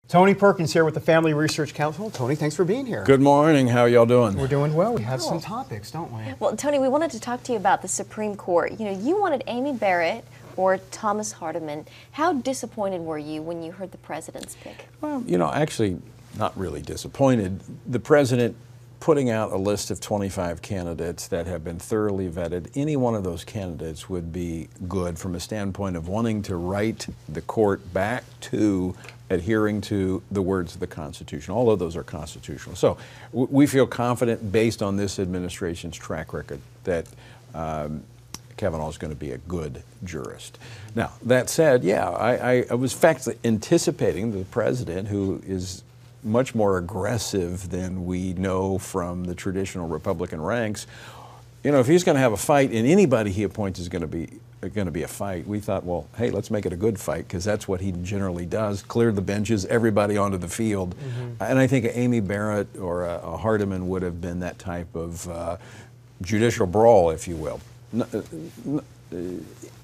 Tony Perkins here with the Family Research Council. Tony, thanks for being here. Good morning. How y'all doing? We're doing well. We have some topics, don't we? Well, Tony, we wanted to talk to you about the Supreme Court. You know, you wanted Amy Barrett or Thomas Hardiman. How disappointed were you when you heard the president's pick? Well, you know, actually not really disappointed. The president putting out a list of 25 candidates that have been thoroughly vetted. Any one of those candidates would be good from a standpoint of wanting to write the court back to adhering to the words of the Constitution. All of those are constitutional. So we feel confident based on this administration's track record that Kavanaugh is going to be a good jurist. Now, that said, yeah, I was in fact anticipating the president, who is much more aggressive than we know from the traditional Republican ranks. You know, if he's going to have a fight, and anybody he appoints is going to be a fight, we thought, well, hey, let's make it a good fight, because that's what he generally does: clear the benches, everybody onto the field. And I think Amy Barrett or a Hardiman would have been that type of judicial brawl, if you will.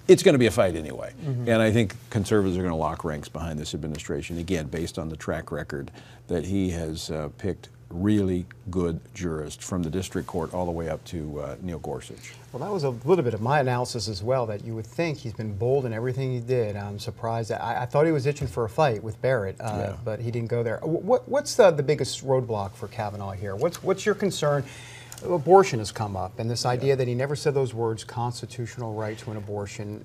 It's going to be a fight anyway. And I think conservatives are going to lock ranks behind this administration, again, based on the track record that he has picked really good jurists from the district court all the way up to Neil Gorsuch. Well, that was a little bit of my analysis as well, that you would think he's been bold in everything he did. I'm surprised. I thought he was itching for a fight with Barrett, but he didn't go there. What's the biggest roadblock for Kavanaugh here? What's your concern? Abortion has come up, and this idea that he never said those words, constitutional right to an abortion,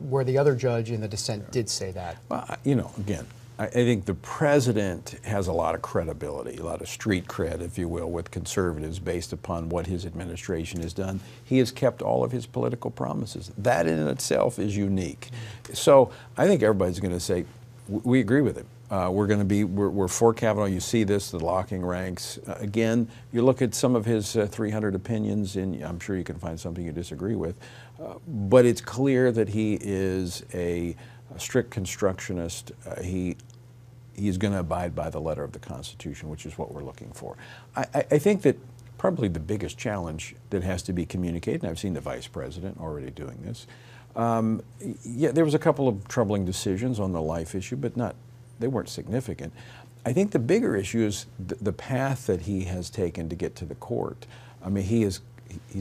where the other judge in the dissent did say that. Well, you know, again, I think the president has a lot of credibility, a lot of street cred, if you will, with conservatives based upon what his administration has done. He has kept all of his political promises. That in itself is unique. So I think everybody's going to say, we agree with him. We're for Kavanaugh. You see this, the locking ranks. Again, you look at some of his 300 opinions, and I'm sure you can find something you disagree with. But it's clear that he is a strict constructionist. He's going to abide by the letter of the Constitution, which is what we're looking for. I think that probably the biggest challenge that has to be communicated, and I've seen the vice president already doing this. Yeah, there was a couple of troubling decisions on the life issue, but they weren't significant. I think the bigger issue is the path that he has taken to get to the court. I mean, he's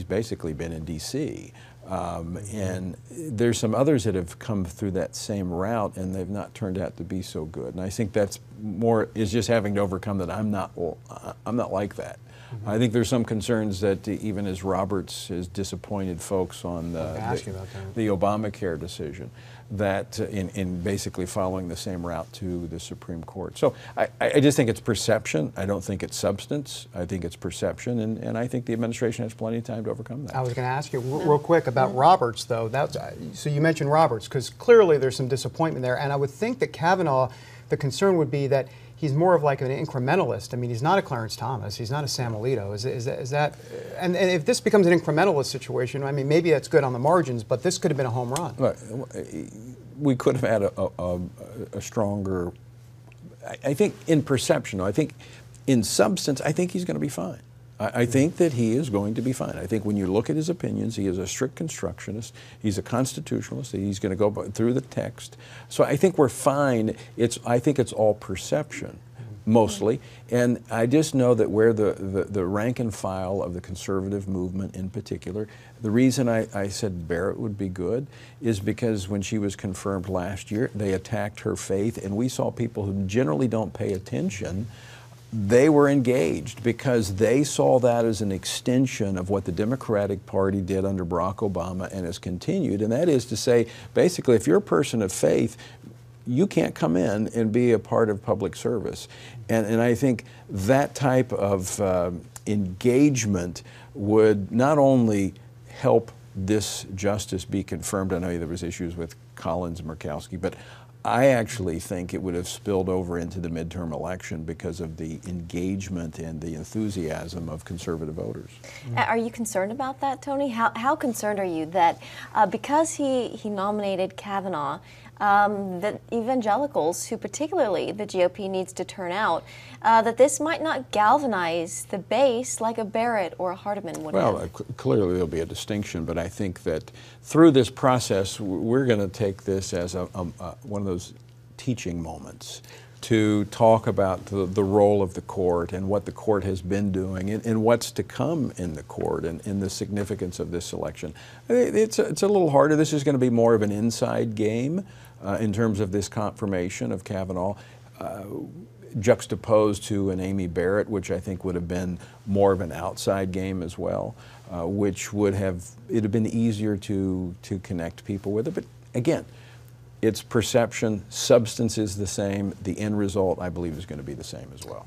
basically been in D.C., and there's some others that have come through that same route, and they've not turned out to be so good. And I think that's is just having to overcome that. I'm not like that. I think there's some concerns that even as Roberts has disappointed folks on the Obamacare decision, that in basically following the same route to the Supreme Court. So I just think it's perception. I don't think it's substance. I think it's perception, and I think the administration has plenty of time to overcome that. I was going to ask you real quick about Roberts, though. So you mentioned Roberts, because clearly there's some disappointment there, and I would think that Kavanaugh, the concern would be that he's more of like an incrementalist. I mean, he's not a Clarence Thomas. He's not a Sam Alito. Is that and if this becomes an incrementalist situation, I mean, maybe that's good on the margins, but this could have been a home run. Look, we could have had a stronger, I think in perception, I think in substance, I think he's going to be fine. I think that he is going to be fine. I think when you look at his opinions, he is a strict constructionist. He's a constitutionalist. He's going to go through the text. So I think we're fine. I think it's all perception, mostly. And I just know that where the rank and file of the conservative movement in particular, the reason I said Barrett would be good is because when she was confirmed last year, they attacked her faith, and we saw people who generally don't pay attention. They were engaged because they saw that as an extension of what the Democratic Party did under Barack Obama and has continued, and that is to say, basically, if you're a person of faith, you can't come in and be a part of public service. And I think that type of engagement would not only help this justice be confirmed. I know there was issues with Collins and Murkowski, but I actually think it would have spilled over into the midterm election because of the engagement and the enthusiasm of conservative voters. Are you concerned about that, Tony? How concerned are you that because he nominated Kavanaugh, that evangelicals, who particularly the GOP needs to turn out, that this might not galvanize the base like a Barrett or a Hardiman would have? Well, clearly there'll be a distinction, but I think that through this process, we're going to take this as one of those teaching moments to talk about the role of the court and what the court has been doing and what's to come in the court and the significance of this election. It's a little harder. This is going to be more of an inside game in terms of this confirmation of Kavanaugh, juxtaposed to an Amy Barrett, which I think would have been more of an outside game as well, which would have, it'd have been easier to connect people with it. But again, it's perception, substance is the same, the end result I believe is going to be the same as well.